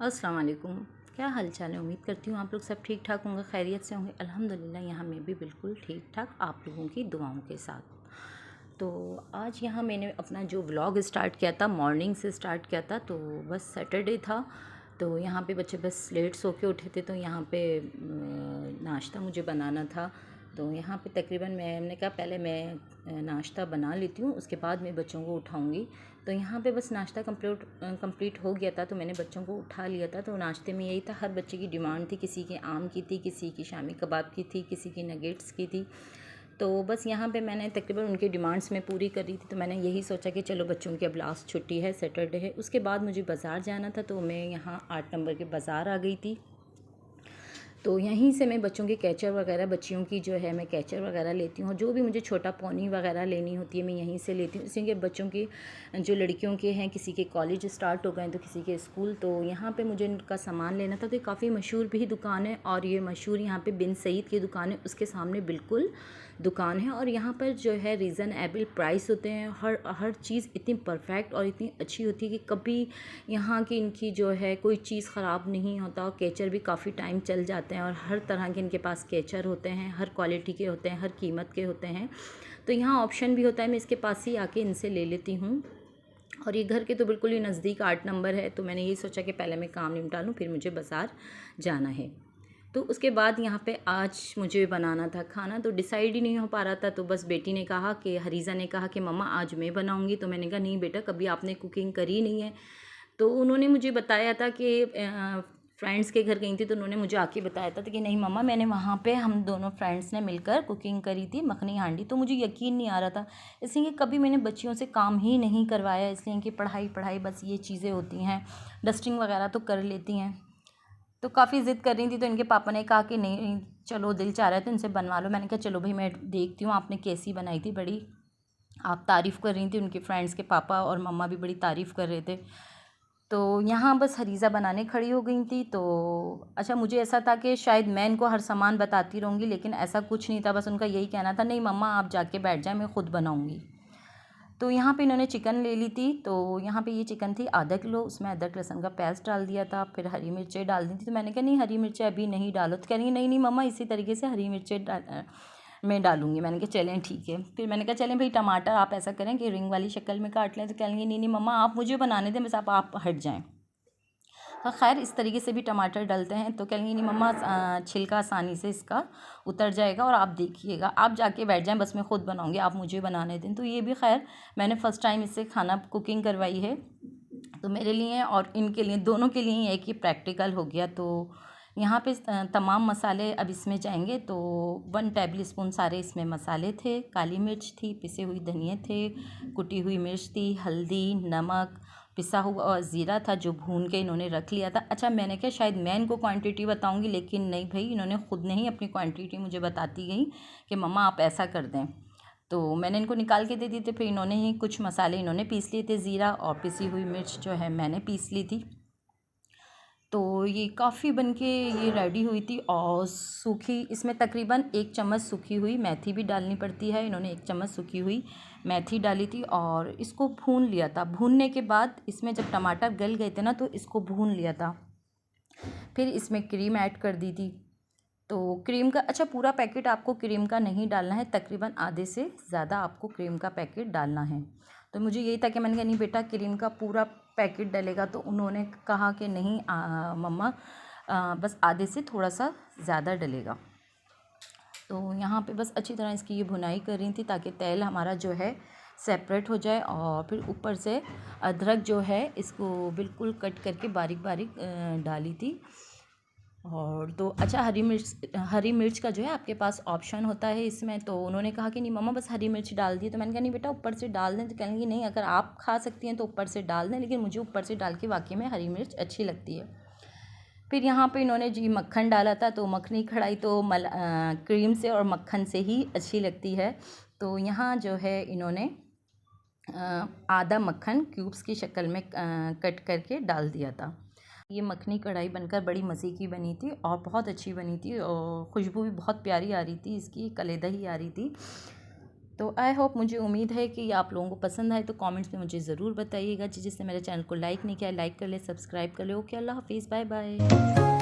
अस्सलाम वालेकुम। क्या हाल चाल है? उम्मीद करती हूँ आप लोग सब ठीक ठाक होंगे, खैरियत से होंगे। अल्हम्दुलिल्लाह यहाँ मैं भी बिल्कुल ठीक ठाक आप लोगों की दुआओं के साथ। तो आज यहाँ मैंने अपना जो व्लॉग स्टार्ट किया था, मॉर्निंग से स्टार्ट किया था। तो बस सैटरडे था, तो यहाँ पे बच्चे बस लेट सो के उठे थे, तो यहाँ पे नाश्ता मुझे बनाना था। तो यहाँ पे तकरीबन मैंने कहा पहले मैं नाश्ता बना लेती हूँ, उसके बाद मैं बच्चों को उठाऊँगी। तो यहाँ पे बस नाश्ता कंप्लीट हो गया था, तो मैंने बच्चों को उठा लिया था। तो नाश्ते में यही था, हर बच्चे की डिमांड थी, किसी के आम की थी, किसी की शामी कबाब की थी, किसी की नगेट्स की थी। तो बस यहाँ पे मैंने तकरीबन उनकी डिमांड्स में पूरी कर रही थी। तो मैंने यही सोचा कि चलो बच्चों की अब लास्ट छुट्टी है, सैटरडे है। उसके बाद मुझे बाज़ार जाना था, तो मैं यहाँ 8 नंबर के बाज़ार आ गई थी। तो यहीं से मैं बच्चों के कैचर वगैरह, बच्चियों की जो है मैं कैचर वगैरह लेती हूँ। जो भी मुझे छोटा पोनी वगैरह लेनी होती है मैं यहीं से लेती हूँ। इसलिए बच्चों की जो लड़कियों के हैं, किसी के कॉलेज स्टार्ट हो गए तो किसी के स्कूल, तो यहाँ पे मुझे इनका सामान लेना था। तो ये काफ़ी मशहूर भी दुकान है, और ये मशहूर यहाँ पे बिन सईद की दुकान है, उसके सामने बिल्कुल दुकान है। और यहाँ पर जो है रीज़नेबल प्राइस होते हैं। हर चीज़ इतनी परफेक्ट और इतनी अच्छी होती है कि कभी यहाँ की इनकी जो है कोई चीज़ ख़राब नहीं होता। और केचर भी काफ़ी टाइम चल जाते हैं, और हर तरह के इनके पास केचर होते हैं, हर क्वालिटी के होते हैं, हर कीमत के होते हैं। तो यहाँ ऑप्शन भी होता है, मैं इसके पास ही आके इनसे ले लेती हूँ। और ये घर के तो बिल्कुल ही नज़दीक 8 नंबर है। तो मैंने यही सोचा कि पहले मैं काम निपटा लूँ, फिर मुझे बाज़ार जाना है। तो उसके बाद यहाँ पे आज मुझे बनाना था खाना, तो डिसाइड ही नहीं हो पा रहा था। तो बस बेटी ने कहा कि हरीज़ा ने कहा कि मम्मा आज मैं बनाऊँगी। तो मैंने कहा नहीं बेटा, कभी आपने कुकिंग करी नहीं है। तो उन्होंने मुझे बताया था कि फ्रेंड्स के घर गई थी, तो उन्होंने मुझे आके बताया था कि नहीं मम्मा, मैंने वहाँ पे हम दोनों फ्रेंड्स ने मिलकर कुकिंग करी थी, मखनी हांडी। तो मुझे यकीन नहीं आ रहा था, इसलिए कभी मैंने बच्चियों से काम ही नहीं करवाया, इसलिए कि पढ़ाई पढ़ाई बस ये चीज़ें होती हैं। डस्टिंग वगैरह तो कर लेती हैं। तो काफ़ी ज़िद कर रही थी, तो इनके पापा ने कहा कि नहीं चलो दिल चाह रहा है तो इनसे बनवा लो। मैंने कहा चलो भाई मैं देखती हूँ आपने कैसी बनाई थी। बड़ी आप तारीफ़ कर रही थी, उनके फ्रेंड्स के पापा और मम्मा भी बड़ी तारीफ़ कर रहे थे। तो यहाँ बस हरीज़ा बनाने खड़ी हो गई थी। तो अच्छा, मुझे ऐसा था कि शायद मैं इनको हर सामान बताती रहूँगी, लेकिन ऐसा कुछ नहीं था। बस उनका यही कहना था नहीं मम्मा आप जाके बैठ जाए, मैं ख़ुद बनाऊँगी। तो यहाँ पे इन्होंने चिकन ले ली थी। तो यहाँ पे ये चिकन थी आधा किलो, उसमें अदरक लहसुन का पेस्ट डाल दिया था, फिर हरी मिर्चें डाल दी थी। तो मैंने कहा नहीं हरी मिर्चें अभी नहीं डालो। तो कह रही नहीं नहीं मम्मा, इसी तरीके से हरी मिर्चें मैं डालूंगी। मैंने कहा चलें ठीक है। फिर मैंने कहा चलें भाई टमाटर आप ऐसा करें कि रिंग वाली शक्ल में काट लें। तो कहेंगे नहीं नहीं मम्मा आप मुझे बनाने दें, बस आप हट जाएँ। हाँ खैर, इस तरीके से भी टमाटर डलते हैं। तो कहेंगी नहीं मम्मा, छिलका आसानी से इसका उतर जाएगा और आप देखिएगा, आप जाके बैठ जाएं, बस मैं ख़ुद बनाऊंगी, आप मुझे बनाने दें। तो ये भी खैर मैंने फ़र्स्ट टाइम इससे खाना कुकिंग करवाई है, तो मेरे लिए और इनके लिए, दोनों के लिए एक ही प्रैक्टिकल हो गया। तो यहाँ पे तमाम मसाले अब इसमें जाएंगे। तो 1 टेबल स्पून सारे इसमें मसाले थे। काली मिर्च थी, पिसे हुई धनिया थे, कुटी हुई मिर्च थी, हल्दी, नमक, पिसा हुआ ज़ीरा था जो भून के इन्होंने रख लिया था। अच्छा, मैंने क्या शायद मैं इनको क्वांटिटी बताऊंगी, लेकिन नहीं भाई, इन्होंने ख़ुद ने ही अपनी क्वांटिटी मुझे बताती गई कि मम्मा आप ऐसा कर दें। तो मैंने इनको निकाल के दे दिए थे। फिर इन्होंने ही कुछ मसाले इन्होंने पीस लिए थे, ज़ीरा और पिसी हुई मिर्च जो है मैंने पीस ली थी। तो ये काफ़ी बन के ये रेडी हुई थी। और सूखी, इसमें तकरीबन 1 चम्मच सूखी हुई मेथी भी डालनी पड़ती है। इन्होंने 1 चम्मच सूखी हुई मेथी डाली थी और इसको भून लिया था। भूनने के बाद इसमें जब टमाटर गल गए थे ना, तो इसको भून लिया था। फिर इसमें क्रीम ऐड कर दी थी। तो क्रीम का, अच्छा पूरा पैकेट आपको क्रीम का नहीं डालना है, तकरीबन आधे से ज़्यादा आपको क्रीम का पैकेट डालना है। तो मुझे यही था कि मैंने कहा नहीं बेटा क्रीम का पूरा पैकेट डलेगा। तो उन्होंने कहा कि नहीं मम्मा, बस आधे से थोड़ा सा ज़्यादा डलेगा। तो यहाँ पे बस अच्छी तरह इसकी ये भुनाई कर रही थी ताकि तेल हमारा जो है सेपरेट हो जाए। और फिर ऊपर से अदरक जो है इसको बिल्कुल कट करके बारीक बारीक डाली थी। और तो अच्छा, हरी मिर्च का जो है आपके पास ऑप्शन होता है इसमें। तो उन्होंने कहा कि नहीं मम्मा बस हरी मिर्च डाल दी। तो मैंने कहा नहीं बेटा ऊपर से डाल दें। तो कहेंगी नहीं, अगर आप खा सकती हैं तो ऊपर से डाल दें, लेकिन मुझे ऊपर से डाल के वाकई में हरी मिर्च अच्छी लगती है। फिर यहाँ पे इन्होंने जी मक्खन डाला था। तो मखनी कढ़ाई तो क्रीम से और मक्खन से ही अच्छी लगती है। तो यहाँ जो है इन्होंने आधा मक्खन क्यूब्स की शक्ल में कट करके डाल दिया था। ये मखनी कढ़ाई बनकर बड़ी मज़े की बनी थी और बहुत अच्छी बनी थी, और खुशबू भी बहुत प्यारी आ रही थी, इसकी कलेदा ही आ रही थी। तो आई होप, मुझे उम्मीद है कि आप लोगों को पसंद आए, तो कमेंट्स में मुझे ज़रूर बताइएगा। जिसने मेरे चैनल को लाइक नहीं किया, लाइक कर ले, सब्सक्राइब कर ले। ओके, अल्लाह हाफिज़, बाय बाय।